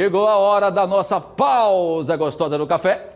Chegou a hora da nossa pausa gostosa do café.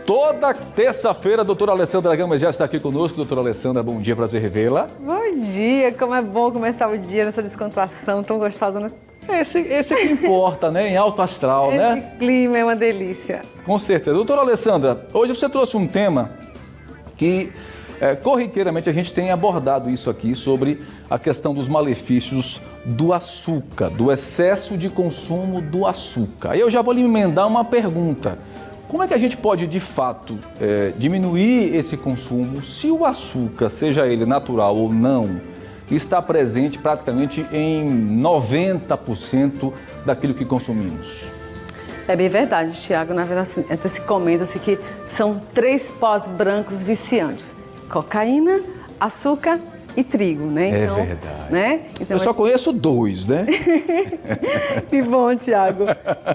Toda terça-feira a doutora Alessandra Gama já está aqui conosco. Doutora Alessandra, bom dia, prazer revê-la. Bom dia, como é bom começar o dia nessa descontração tão gostosa, né? Esse que importa, né? Em alto astral, né? Esse clima é uma delícia. Com certeza. Doutora Alessandra, hoje você trouxe um tema que corriqueiramente a gente tem abordado isso aqui sobre a questão dos malefícios do açúcar, do excesso de consumo do açúcar. Aí eu já vou lhe emendar uma pergunta. Como é que a gente pode, de fato, diminuir esse consumo se o açúcar, seja ele natural ou não, está presente praticamente em 90% daquilo que consumimos? É bem verdade, Tiago. Na verdade, assim, até se comenta-se que são 3 pós brancos viciantes: cocaína, açúcar e trigo, né? Então, é verdade. Né? Então, eu só conheço 2, né? Que bom, Tiago.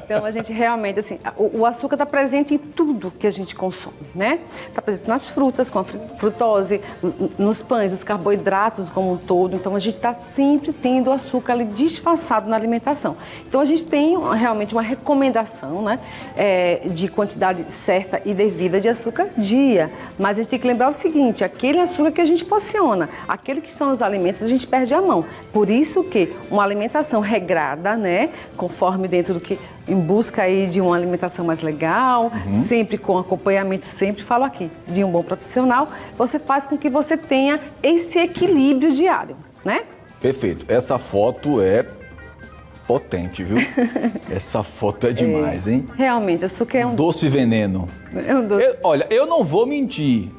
Então, a gente realmente, assim, o açúcar está presente em tudo que a gente consome, né? Está presente nas frutas, com a frutose, nos pães, nos carboidratos como um todo. Então, a gente está sempre tendo o açúcar ali disfarçado na alimentação. Então, a gente tem realmente uma recomendação, né, de quantidade certa e devida de açúcar dia. Mas a gente tem que lembrar o seguinte: aquele açúcar que a gente porciona, aquele que são os alimentos, a gente perde a mão. Por isso que uma alimentação regrada, né, conforme dentro do que, em busca aí de uma alimentação mais legal, sempre com acompanhamento, sempre falo aqui, de um bom profissional, você faz com que você tenha esse equilíbrio diário, né? Perfeito. Essa foto é potente, viu? Essa foto é demais, hein? Realmente, açúcar é um doce veneno. É um doce. Olha, eu não vou mentir.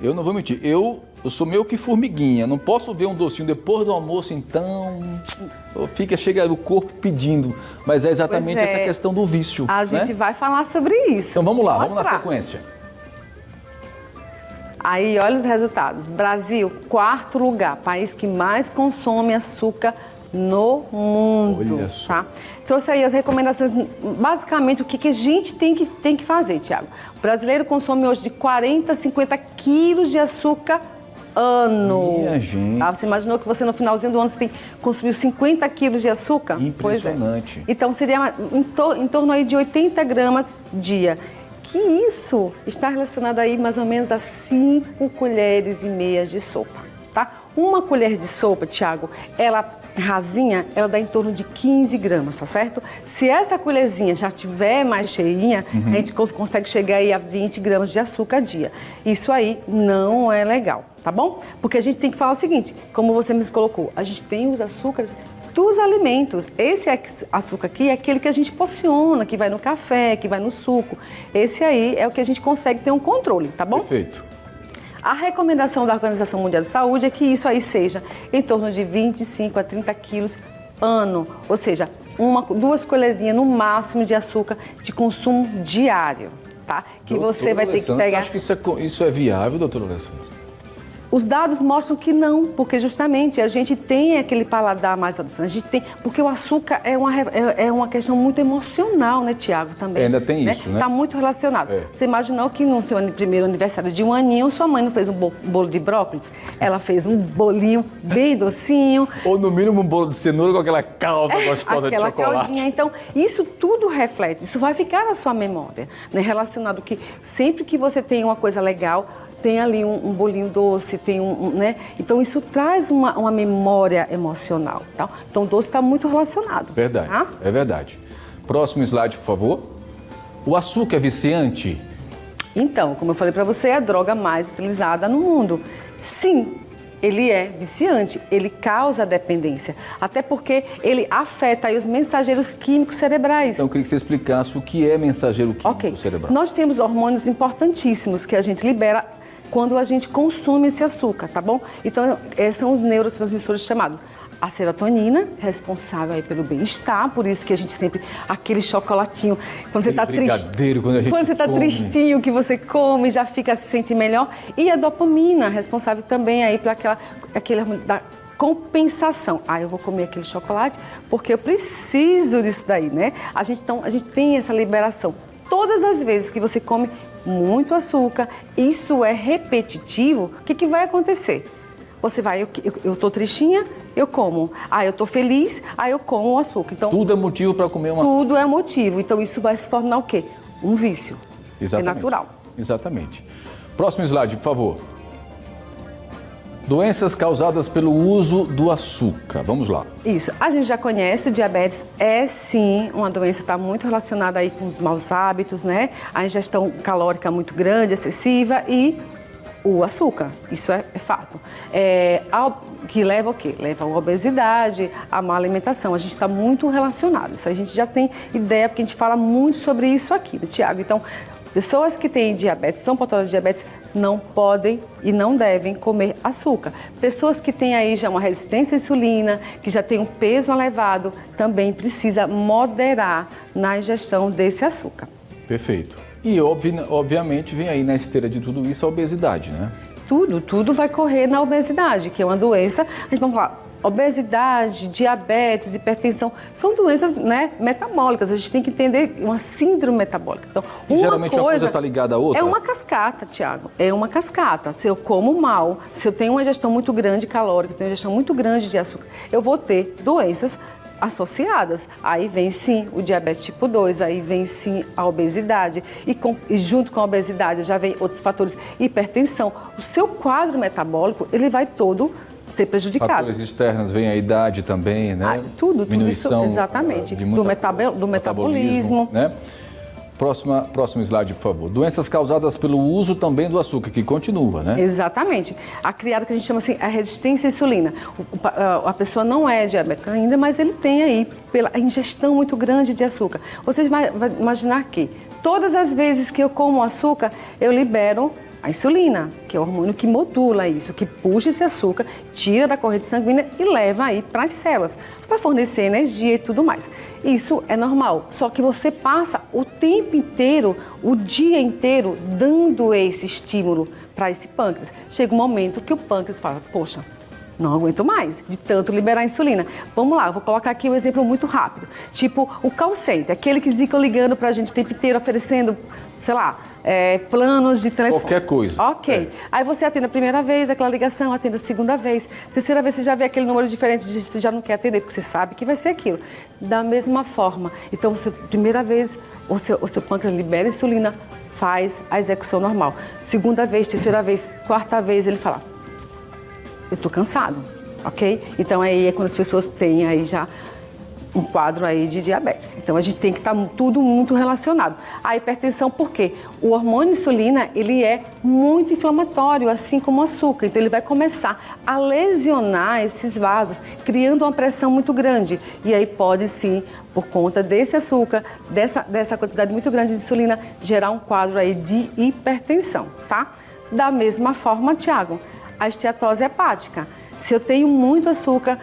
Eu sou meio que formiguinha, não posso ver um docinho depois do almoço, então chega o corpo pedindo, mas é exatamente essa questão do vício. A gente vai falar sobre isso. Então vamos lá, vamos na sequência. Aí, olha os resultados. Brasil, 4º lugar, país que mais consome açúcar no mundo. Olha só. Tá? Trouxe aí as recomendações, basicamente o que a gente tem que fazer, Tiago. O brasileiro consome hoje de 40 a 50 quilos de açúcar ano. Minha gente. Você imaginou que você no finalzinho do ano você consumiu 50 quilos de açúcar? Impressionante. Pois é. Então seria em torno aí de 80 gramas dia. Que isso está relacionado aí mais ou menos a 5 colheres e meias de sopa, tá? Uma colher de sopa, Tiago, ela rasinha, ela dá em torno de 15 gramas, tá certo? Se essa colherzinha já tiver mais cheinha, a gente consegue chegar aí a 20 gramas de açúcar a dia. Isso aí não é legal, tá bom? Porque a gente tem que falar o seguinte, como você me colocou, a gente tem os açúcares dos alimentos. Esse açúcar aqui é aquele que a gente porciona, que vai no café, que vai no suco. Esse aí é o que a gente consegue ter um controle, tá bom? Perfeito. A recomendação da Organização Mundial de Saúde é que isso aí seja em torno de 25 a 30 quilos ano, ou seja, 2 colherinhas no máximo de açúcar de consumo diário, tá? Que doutora você vai ter que pegar. Acho que isso é viável, doutora Alessandra? Os dados mostram que não, porque justamente a gente tem aquele paladar mais adoçante, a gente tem, porque o açúcar é uma questão muito emocional, né, Tiago, também. Ainda tem isso, né? Está muito relacionado. Você imaginou que no seu primeiro aniversário de 1 aninho, sua mãe não fez um bolo de brócolis? Ela fez um bolinho bem docinho. Ou no mínimo um bolo de cenoura com aquela calda gostosa de chocolate. Aquela caldinha. Então, isso tudo reflete, isso vai ficar na sua memória, né? Relacionado que sempre que você tem uma coisa legal, tem ali um bolinho doce, tem né? Então, isso traz uma memória emocional, tá? Então, o doce está muito relacionado. Verdade, tá? É verdade. Próximo slide, por favor. O açúcar é viciante? Então, como eu falei para você, é a droga mais utilizada no mundo. Sim, ele é viciante, ele causa dependência, até porque ele afeta aí os mensageiros químicos cerebrais. Então, eu queria que você explicasse o que é mensageiro químico cerebral. Nós temos hormônios importantíssimos que a gente libera quando a gente consome esse açúcar, tá bom? Então, são os neurotransmissores chamados a serotonina, responsável aí pelo bem-estar, por isso que a gente sempre, aquele chocolatinho, quando você está brigadeiro, quando você está tristinho, que você come, já fica, se sente melhor. E a dopamina, responsável também aí por aquele da compensação. Eu vou comer aquele chocolate porque eu preciso disso daí, né? A gente tem essa liberação. Todas as vezes que você come muito açúcar, isso é repetitivo, o que vai acontecer? Você vai, eu tô tristinha, eu como. Eu tô feliz, aí eu como o açúcar. Então, tudo é motivo para comer uma... Tudo é motivo. Então, isso vai se tornar o quê? Um vício. Exatamente. É natural. Exatamente. Próximo slide, por favor. Doenças causadas pelo uso do açúcar. Vamos lá. Isso. A gente já conhece, o diabetes é sim uma doença que está muito relacionada aí com os maus hábitos, né? A ingestão calórica muito grande, excessiva e o açúcar. Isso é fato. Que leva o quê? Leva a obesidade, a má alimentação. A gente está muito relacionado. Isso a gente já tem ideia, porque a gente fala muito sobre isso aqui, né, Tiago? Então, pessoas que têm diabetes, são portadoras de diabetes, não podem e não devem comer açúcar. Pessoas que têm aí já uma resistência à insulina, que já tem um peso elevado, também precisa moderar na ingestão desse açúcar. Perfeito. E obviamente vem aí na esteira de tudo isso a obesidade, né? Tudo vai correr na obesidade, que é uma doença, a gente vai falar, obesidade, diabetes, hipertensão, são doenças, né, metabólicas. A gente tem que entender uma síndrome metabólica. Então, geralmente uma coisa está ligada à outra? É uma cascata, Tiago. É uma cascata. Se eu como mal, se eu tenho uma ingestão muito grande calórica, tenho uma ingestão muito grande de açúcar, eu vou ter doenças associadas. Aí vem sim o diabetes tipo 2, aí vem sim a obesidade e junto com a obesidade já vem outros fatores, hipertensão. O seu quadro metabólico, ele vai todo ser prejudicado. Fatores externos, vem a idade também, né? Tudo Diminuição isso, exatamente, do metabolismo, né? Próximo slide, por favor. Doenças causadas pelo uso também do açúcar, que continua, né? Exatamente. A criada que a gente chama assim, a resistência à insulina. A pessoa não é diabética ainda, mas ele tem aí, pela ingestão muito grande de açúcar. Vocês vão imaginar que todas as vezes que eu como açúcar, eu libero a insulina, que é o hormônio que modula isso, que puxa esse açúcar, tira da corrente sanguínea e leva aí para as células, para fornecer energia e tudo mais. Isso é normal, só que você passa o tempo inteiro, o dia inteiro, dando esse estímulo para esse pâncreas. Chega um momento que o pâncreas fala, poxa, não aguento mais de tanto liberar insulina. Vamos lá, eu vou colocar aqui um exemplo muito rápido. Tipo o call center, aquele que fica ligando para a gente o tempo inteiro, oferecendo, sei lá, planos de telefone. Qualquer coisa. Ok. Aí você atende a primeira vez, aquela ligação, atende a segunda vez. Terceira vez você já vê aquele número diferente, você já não quer atender, porque você sabe que vai ser aquilo. Da mesma forma. Então, você, primeira vez, o seu pâncreas libera insulina, faz a execução normal. Segunda vez, terceira vez, quarta vez, ele fala, eu tô cansado, ok? Então, aí é quando as pessoas têm aí já um quadro aí de diabetes. Então, a gente tem que estar tudo muito relacionado. A hipertensão, por quê? O hormônio insulina, ele é muito inflamatório, assim como o açúcar. Então, ele vai começar a lesionar esses vasos, criando uma pressão muito grande. E aí pode, sim, por conta desse açúcar, dessa quantidade muito grande de insulina, gerar um quadro aí de hipertensão, tá? Da mesma forma, Tiago, a esteatose hepática. Se eu tenho muito açúcar,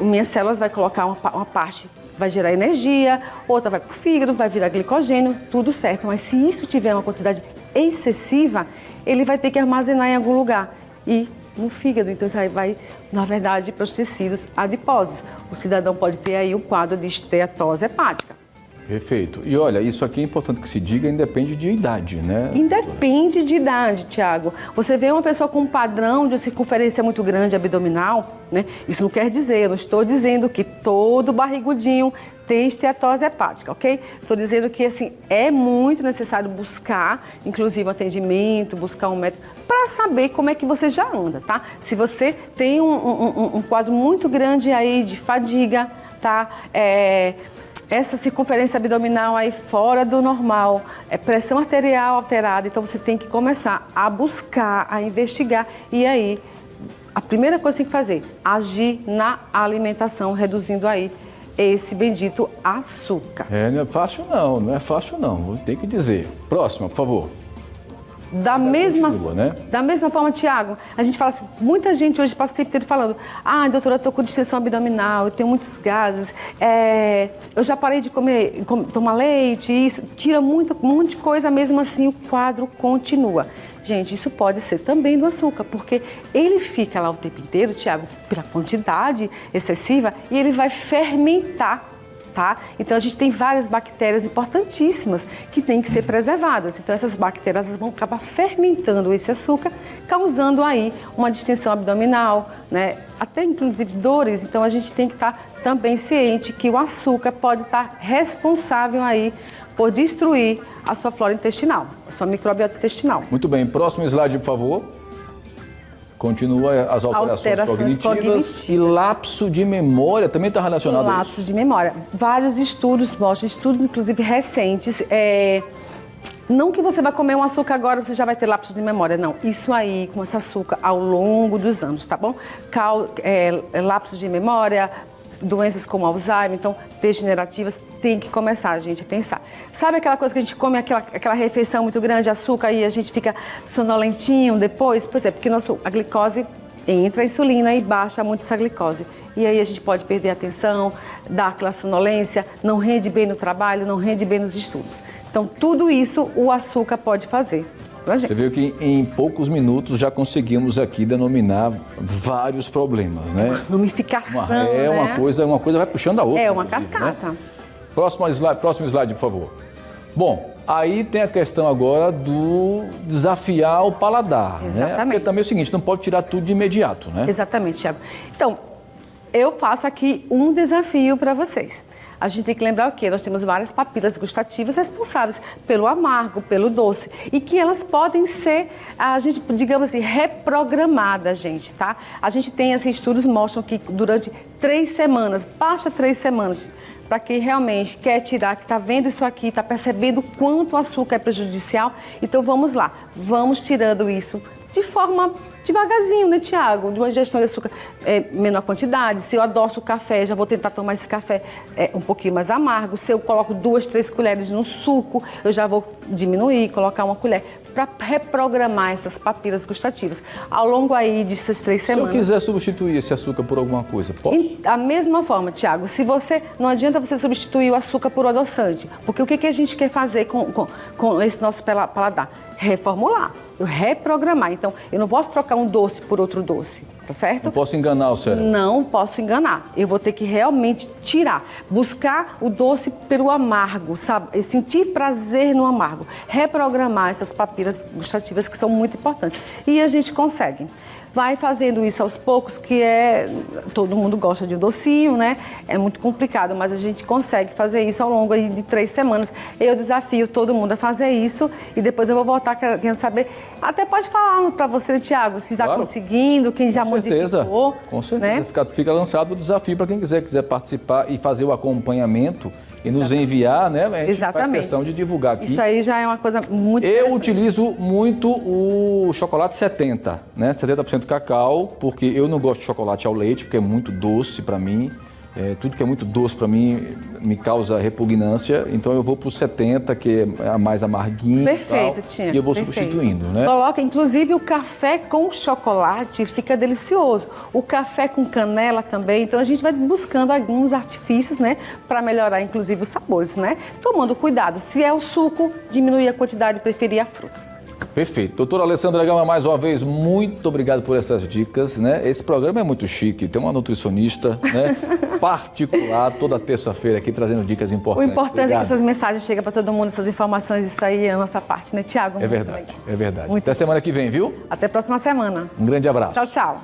minhas células vai colocar uma parte, vai gerar energia, outra vai para o fígado, vai virar glicogênio, tudo certo. Mas se isso tiver uma quantidade excessiva, ele vai ter que armazenar em algum lugar. E no fígado, então isso aí vai, na verdade, para os tecidos adiposos. O cidadão pode ter aí um quadro de esteatose hepática. Perfeito. E olha, isso aqui é importante que se diga, independe de idade, né? Independe de idade, Tiago. Você vê uma pessoa com um padrão de circunferência muito grande abdominal, né? Isso não quer dizer, eu não estou dizendo que todo barrigudinho tem esteatose hepática, ok? Estou dizendo que, assim, é muito necessário buscar, inclusive, atendimento, buscar um médico, para saber como é que você já anda, tá? Se você tem um quadro muito grande aí de fadiga, tá? Essa circunferência abdominal aí fora do normal, pressão arterial alterada, então você tem que começar a buscar, a investigar e aí a primeira coisa que tem que fazer, agir na alimentação, reduzindo aí esse bendito açúcar. Não é fácil não, não é fácil não, vou ter que dizer. Próxima, por favor. Da mesma forma, Tiago, a gente fala assim, muita gente hoje passa o tempo inteiro falando, doutora, eu tô com distensão abdominal, eu tenho muitos gases, eu já parei de tomar leite, isso tira um monte de coisa, mesmo assim o quadro continua. Gente, isso pode ser também do açúcar, porque ele fica lá o tempo inteiro, Tiago, pela quantidade excessiva, e ele vai fermentar tá? Então a gente tem várias bactérias importantíssimas que têm que ser preservadas. Então essas bactérias vão acabar fermentando esse açúcar, causando aí uma distensão abdominal, né? Até inclusive dores. Então a gente tem que estar também ciente que o açúcar pode estar responsável aí por destruir a sua flora intestinal, a sua microbiota intestinal. Muito bem, próximo slide, por favor. Continua as alterações cognitivas e lapso de memória também está relacionado a isso? Lapso de memória. Vários estudos mostram, estudos inclusive recentes, não que você vai comer um açúcar agora você já vai ter lapso de memória, não. Isso aí, com esse açúcar ao longo dos anos, tá bom? Lapso de memória, doenças como Alzheimer, então degenerativas, tem que começar a gente a pensar. Sabe aquela coisa que a gente come, aquela refeição muito grande, açúcar, e a gente fica sonolentinho depois? Pois é, porque a glicose entra a insulina e baixa muito essa glicose. E aí a gente pode perder a atenção, dar aquela sonolência, não rende bem no trabalho, não rende bem nos estudos. Então tudo isso o açúcar pode fazer. Você viu que em poucos minutos já conseguimos aqui denominar vários problemas, né? Uma ramificação, uma coisa vai puxando a outra. É uma cascata. Né? Próximo slide, por favor. Bom, aí tem a questão agora do desafiar o paladar, Exatamente. né? Porque também é o seguinte, não pode tirar tudo de imediato, né? Exatamente, Thiago. Então, eu faço aqui um desafio para vocês. A gente tem que lembrar o quê? Nós temos várias papilas gustativas responsáveis pelo amargo, pelo doce, e que elas podem ser, digamos assim, reprogramadas, gente, tá? A gente tem, assim, estudos mostram que durante 3 semanas, basta 3 semanas, para quem realmente quer tirar, que está vendo isso aqui, está percebendo quanto o açúcar é prejudicial, então vamos lá, vamos tirando isso de forma devagarzinho, né, Tiago? De uma ingestão de açúcar menor quantidade. Se eu adoço o café, já vou tentar tomar esse café um pouquinho mais amargo. Se eu coloco 2, 3 colheres no suco, eu já vou diminuir, colocar 1 colher, para reprogramar essas papilas gustativas. Ao longo aí dessas 3 semanas. Se eu quiser substituir esse açúcar por alguma coisa, posso? Da mesma forma, Tiago, não adianta você substituir o açúcar por adoçante, porque o que a gente quer fazer com esse nosso paladar? Reformular, reprogramar. Então, eu não posso trocar um doce por outro doce, tá certo? Não posso enganar o cérebro. Não posso enganar. Eu vou ter que realmente tirar, buscar o doce pelo amargo, sabe? Sentir prazer no amargo, reprogramar essas papilas gustativas que são muito importantes. E a gente consegue. Vai fazendo isso aos poucos, todo mundo gosta de docinho, né? É muito complicado, mas a gente consegue fazer isso ao longo aí de 3 semanas. Eu desafio todo mundo a fazer isso e depois eu vou voltar querendo saber. Até pode falar para você, Tiago, se está conseguindo, quem já modificou. Com certeza. Né? Fica lançado o desafio para quem quiser participar e fazer o acompanhamento e nos enviar, né? A gente faz questão de divulgar aqui. Isso aí já é uma coisa muito Eu utilizo muito o chocolate 70, né? 70% cacau, porque eu não gosto de chocolate ao leite, porque é muito doce para mim. Tudo que é muito doce para mim me causa repugnância, então eu vou para o 70, que é mais amarguinho. Perfeito, Tia. E eu vou substituindo, né? Coloca, inclusive, o café com chocolate, fica delicioso. O café com canela também. Então a gente vai buscando alguns artifícios, né, para melhorar, inclusive, os sabores, né? Tomando cuidado. Se é o suco, diminuir a quantidade, preferir a fruta. Perfeito. Doutora Alessandra Gama, mais uma vez, muito obrigado por essas dicas, né? Esse programa é muito chique, tem uma nutricionista, né, particular, toda terça-feira aqui, trazendo dicas importantes. O importante é que essas mensagens chegam para todo mundo, essas informações, isso aí é a nossa parte, né, Tiago? É verdade, é verdade. Até semana que vem, viu? Até a próxima semana. Um grande abraço. Tchau, tchau.